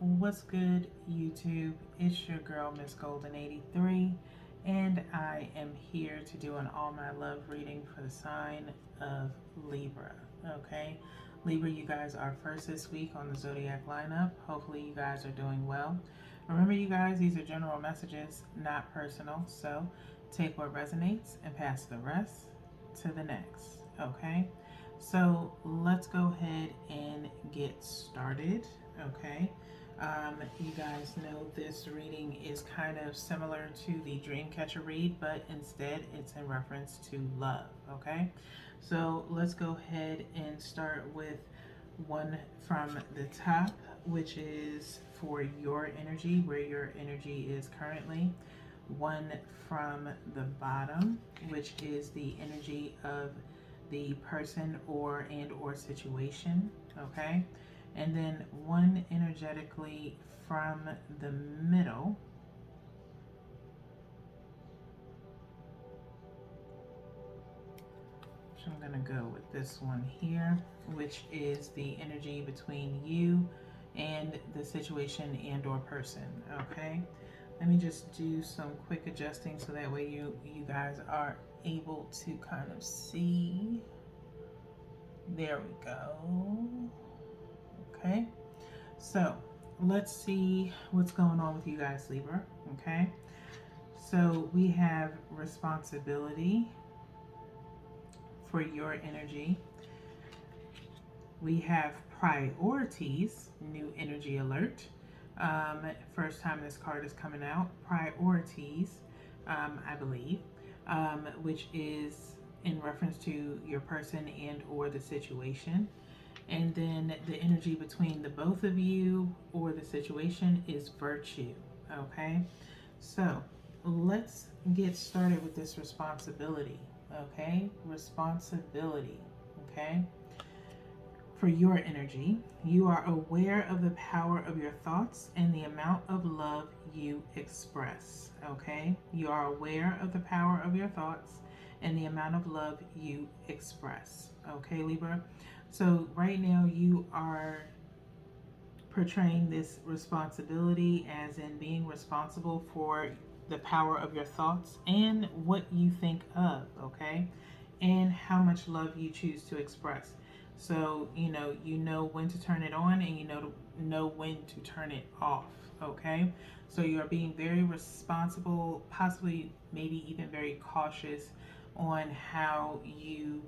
What's good, YouTube? It's your girl, Miss Golden 83, and I am here to do an All My Love reading for the sign of Libra. Okay, Libra, you guys are first this week on the zodiac lineup. Hopefully, you guys are doing well. Remember, you guys, these are general messages, not personal, so take what resonates and pass the rest to the next. Okay, so let's go ahead and get started. Okay. You guys know this reading is kind of similar to the Dreamcatcher read, but instead it's in reference to love, okay? So let's go ahead and start with one from the top, which is for your energy, where your energy is currently. One from the bottom, which is the energy of the person or situation, okay? And then one energetically from the middle, so I'm going to go with this one here, which is the energy between you and the situation and or person. Okay, let me just do some quick adjusting so that way you guys are able to kind of see. There we go. Okay, so let's see what's going on with you guys, Libra. Okay, so we have responsibility for your energy. We have priorities, new energy alert. First time this card is coming out. Priorities, I believe, which is in reference to your person and or the situation. And then the energy between the both of you or the situation is virtue. Okay, so let's get started with this responsibility. Okay, responsibility. Okay, for your energy, you are aware of the power of your thoughts and the amount of love you express. Okay, you are aware of the power of your thoughts and the amount of love you express. Okay, Libra. So right now you are portraying this responsibility as in being responsible for the power of your thoughts and what you think of, okay? And how much love you choose to express. So, you know when to turn it on and you know when to turn it off, okay? So you're being very responsible, possibly maybe even very cautious on how you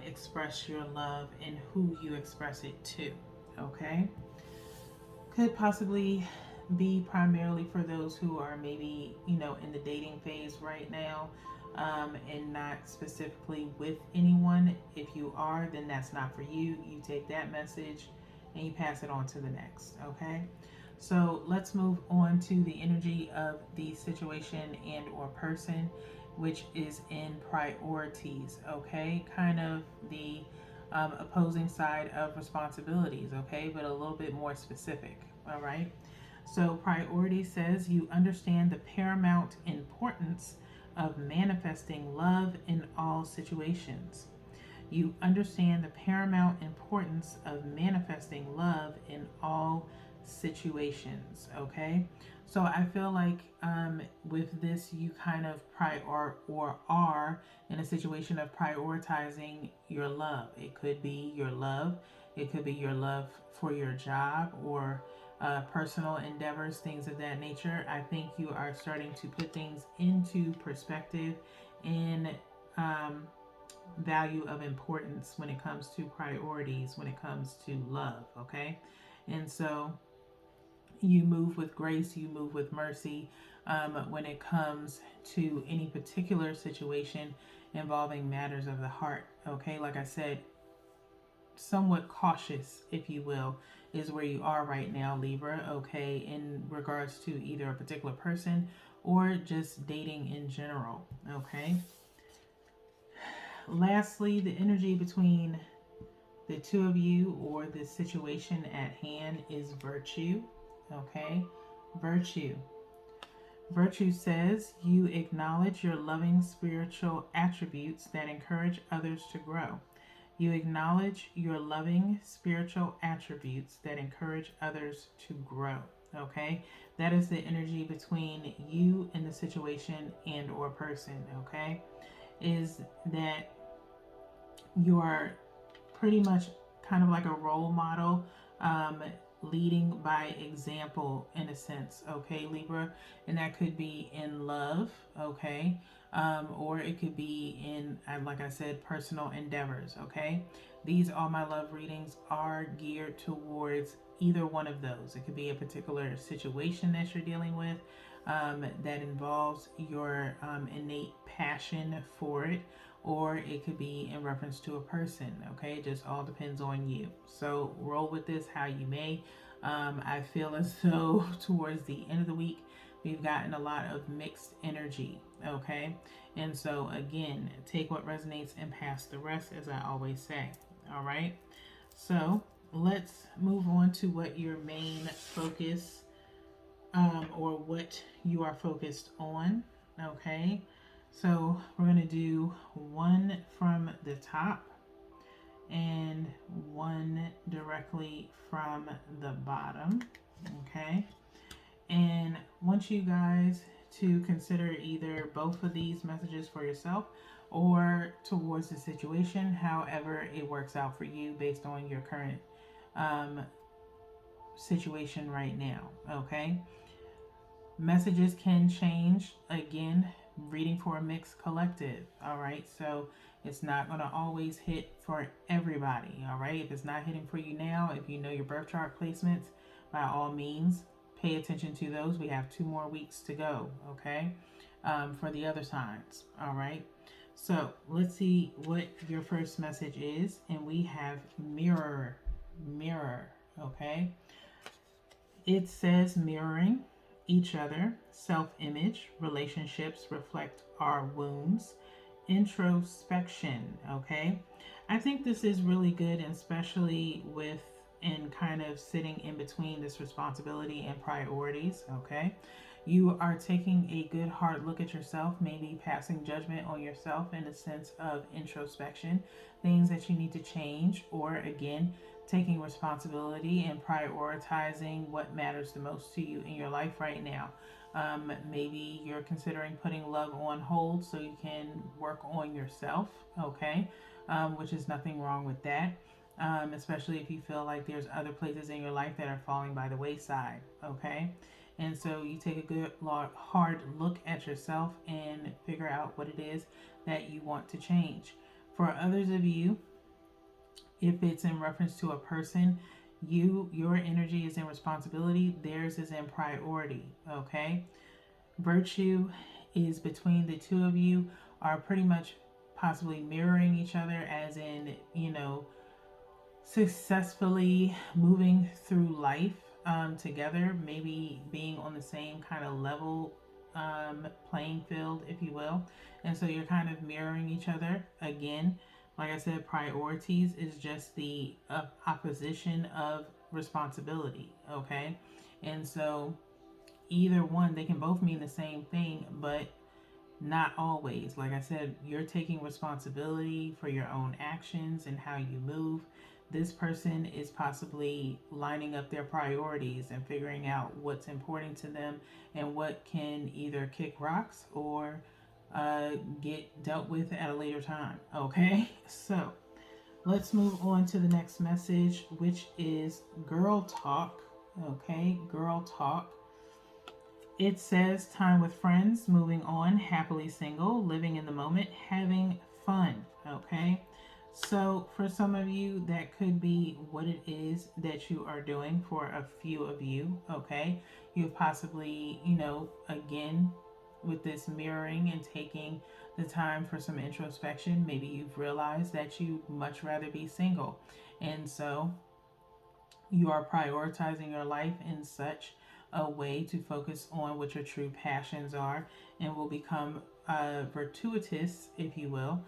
express your love and who you express it to, okay? Could possibly be primarily for those who are maybe, in the dating phase right now, and not specifically with anyone. If you are, then that's not for you. You take that message and you pass it on to the next, okay? So let's move on to the energy of the situation and or person, which is in priorities, okay? Kind of the opposing side of responsibilities, okay? But a little bit more specific, all right? So priority says you understand the paramount importance of manifesting love in all situations. You understand the paramount importance of manifesting love in all situations, okay? So I feel like with this, you kind of are in a situation of prioritizing your love. It could be your love. It could be your love for your job or personal endeavors, things of that nature. I think you are starting to put things into perspective and value of importance when it comes to priorities, when it comes to love, okay? And so you move with grace, you move with mercy when it comes to any particular situation involving matters of the heart, okay? Like I said, somewhat cautious, if you will, is where you are right now, Libra, okay, in regards to either a particular person or just dating in general, okay? Lastly, the energy between the two of you or the situation at hand is virtue, okay? Virtue. Virtue says you acknowledge your loving spiritual attributes that encourage others to grow. You acknowledge your loving spiritual attributes that encourage others to grow. Okay, that is the energy between you and the situation and or person. Okay, is that you are pretty much kind of like a role model, um, leading by example in a sense, okay, Libra, and that could be in love, okay, or it could be in, like I said, personal endeavors, okay. These All My Love readings are geared towards either one of those. It could be a particular situation that you're dealing with, that involves your innate passion for it, or it could be in reference to a person. Okay, it just all depends on you. So roll with this how you may. I feel as though towards the end of the week, we've gotten a lot of mixed energy. Okay, and so again, take what resonates and pass the rest, as I always say. All right, so let's move on to what your main focus, or what you are focused on. Okay, so we're going to do one from the top and one directly from the bottom. Okay, and I want you guys to consider either both of these messages for yourself or towards the situation, however it works out for you based on your current um, situation right now. Okay, messages can change. Again, reading for a mixed collective. All right, so it's not going to always hit for everybody. All right, if it's not hitting for you now, if you know your birth chart placements, by all means pay attention to those. We have 2 more weeks to go. Okay, for the other signs. All right, so let's see what your first message is. And we have mirror. Okay, it says mirroring each other, self image, relationships reflect our wounds, introspection. Okay, I think this is really good, and especially with and kind of sitting in between this responsibility and priorities. Okay, you are taking a good hard look at yourself, maybe passing judgment on yourself in a sense of introspection, things that you need to change, or again, taking responsibility and prioritizing what matters the most to you in your life right now. Maybe you're considering putting love on hold so you can work on yourself, okay? Which is nothing wrong with that, especially if you feel like there's other places in your life that are falling by the wayside, okay? And so you take a good, hard look at yourself and figure out what it is that you want to change. For others of you, if it's in reference to a person, your energy is in responsibility, theirs is in priority. Okay, virtue is between the two of you, are pretty much possibly mirroring each other, as in, successfully moving through life together, maybe being on the same kind of level, playing field, if you will. And so you're kind of mirroring each other. Again, like I said, priorities is just the opposition of responsibility. Okay, and so either one, they can both mean the same thing, but not always. Like I said, you're taking responsibility for your own actions and how you move. This person is possibly lining up their priorities and figuring out what's important to them and what can either kick rocks or get dealt with at a later time. Okay, so let's move on to the next message, which is girl talk. Okay, girl talk. It says time with friends, moving on, happily single, living in the moment, having fun. Okay, so for some of you, that could be what it is that you are doing. For a few of you, okay, you've possibly, again, with this mirroring and taking the time for some introspection, maybe you've realized that you'd much rather be single. And so you are prioritizing your life in such a way to focus on what your true passions are, and will become virtuous, if you will,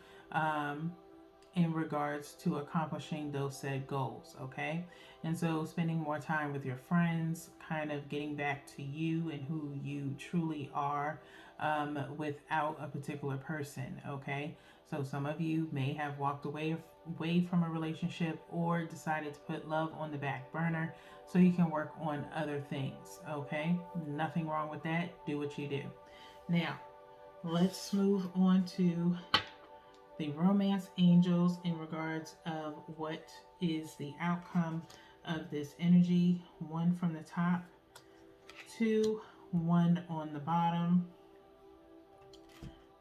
in regards to accomplishing those said goals. Okay, and so spending more time with your friends, kind of getting back to you and who you truly are, without a particular person. Okay, So some of you may have walked away from a relationship or decided to put love on the back burner so you can work on other things. Okay? Nothing wrong with that. Do what you do. Now, let's move on to the romance angels in regards of what is the outcome of this energy. One from the top, two, one on the bottom.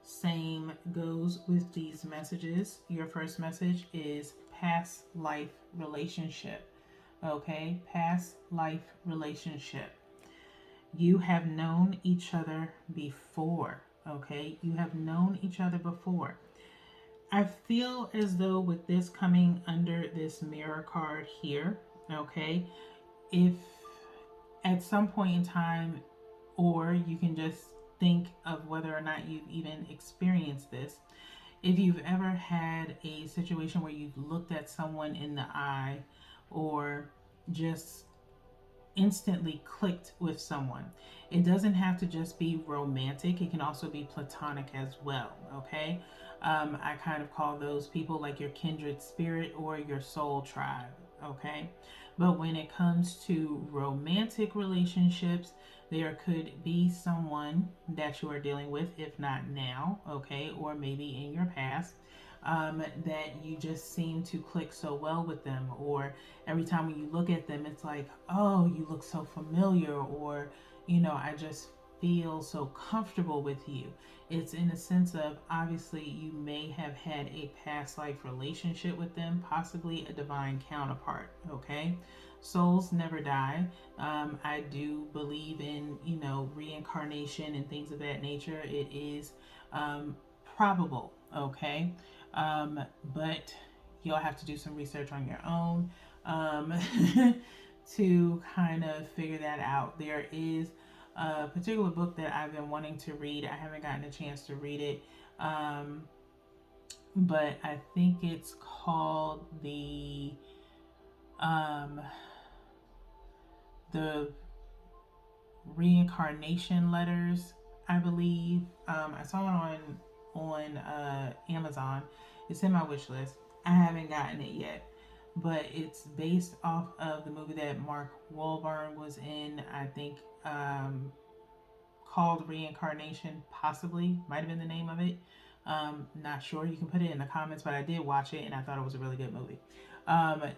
Same goes with these messages. Your first message is past life relationship. Okay, past life relationship. You have known each other before. Okay, you have known each other before. I feel as though with this coming under this mirror card here, okay, if at some point in time, or you can just think of whether or not you've even experienced this, if you've ever had a situation where you've looked at someone in the eye or just instantly clicked with someone. It doesn't have to just be romantic, it can also be platonic as well, okay? I kind of call those people like your kindred spirit or your soul tribe, okay? But when it comes to romantic relationships, there could be someone that you are dealing with, if not now, okay, or maybe in your past, that you just seem to click so well with them, or every time when you look at them, it's like, oh, you look so familiar, or, I just feel so comfortable with you. It's in a sense of obviously you may have had a past life relationship with them, possibly a divine counterpart, okay? Souls never die. I do believe in, reincarnation and things of that nature. It is probable, okay? But you'll have to do some research on your own um, to kind of figure that out. There is a particular book that I've been wanting to read. I haven't gotten a chance to read it, um, but I think it's called um, the Reincarnation Letters, I believe. I saw it on Amazon. It's in my wish list. I haven't gotten it yet, but it's based off of the movie that Mark Wahlberg was in. I think called Reincarnation, possibly might have been the name of it. Not sure. You can put it in the comments, but I did watch it and I thought it was a really good movie.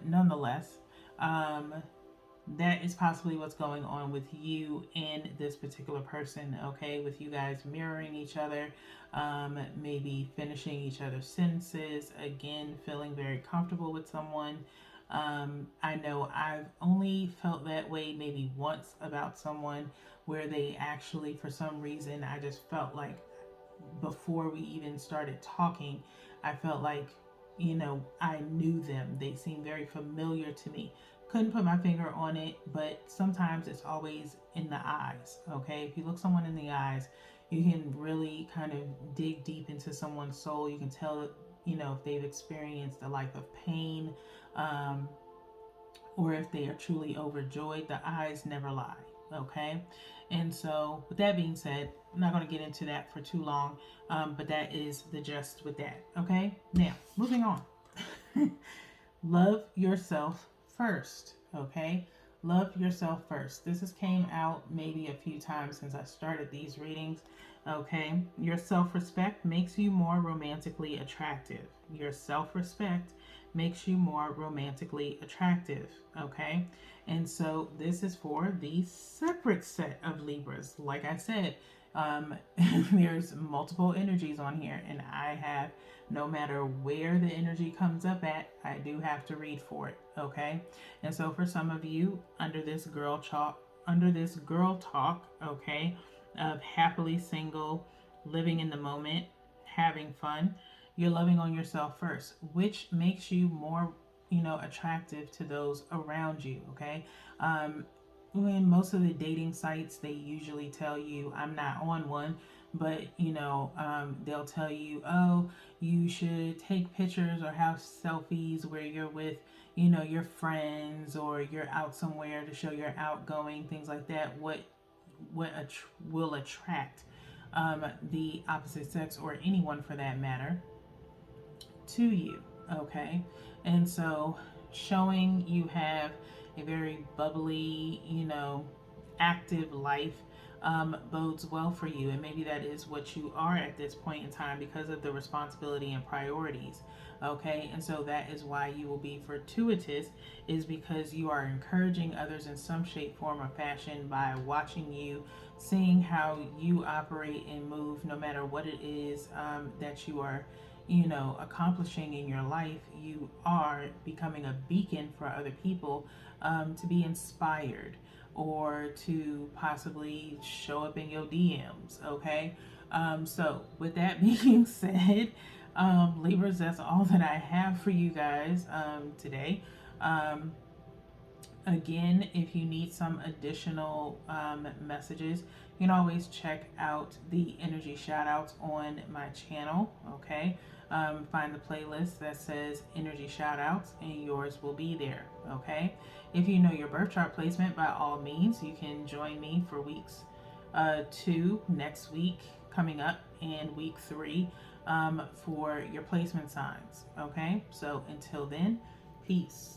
Nonetheless, um, that is possibly what's going on with you and this particular person, okay? With you guys mirroring each other, maybe finishing each other's sentences, again, feeling very comfortable with someone. I know I've only felt that way maybe once about someone where they actually, for some reason, I just felt like before we even started talking, I felt like, I knew them. They seemed very familiar to me. Couldn't put my finger on it, but sometimes it's always in the eyes, okay? If you look someone in the eyes, you can really kind of dig deep into someone's soul. You can tell, if they've experienced a life of pain, um, or if they are truly overjoyed. The eyes never lie, okay? And so, with that being said, I'm not going to get into that for too long, but that is the gist with that, okay? Now, moving on. Love yourself first, okay? Love yourself first. This has came out maybe a few times since I started these readings, okay? Your self-respect makes you more romantically attractive. Your self-respect makes you more romantically attractive, okay? And so this is for the separate set of Libras. Like I said, there's multiple energies on here, and I have, no matter where the energy comes up at, I do have to read for it, okay? And so for some of you, under this girl talk, okay, of happily single, living in the moment, having fun, you're loving on yourself first, which makes you more, attractive to those around you, okay? When most of the dating sites, they usually tell you, I'm not on one, but they'll tell you, oh, you should take pictures or have selfies where you're with, your friends, or you're out somewhere to show you're outgoing, things like that. What will attract the opposite sex, or anyone for that matter, to you. Okay, and so showing you have a very bubbly, active life bodes well for you. And maybe that is what you are at this point in time because of the responsibility and priorities. Okay, and so that is why you will be fortuitous, is because you are encouraging others in some shape, form, or fashion by watching you, seeing how you operate and move, no matter what it is that you are accomplishing in your life. You are becoming a beacon for other people to be inspired or to possibly show up in your DMs. Okay, so with that being said, Libras, that's all that I have for you guys today. um, Again, if you need some additional messages, you can always check out the energy shoutouts on my channel. Okay, find the playlist that says energy shoutouts, and yours will be there. Okay, if you know your birth chart placement, by all means, you can join me for weeks 2 next week coming up, and week 3 for your placement signs. Okay, so until then, peace.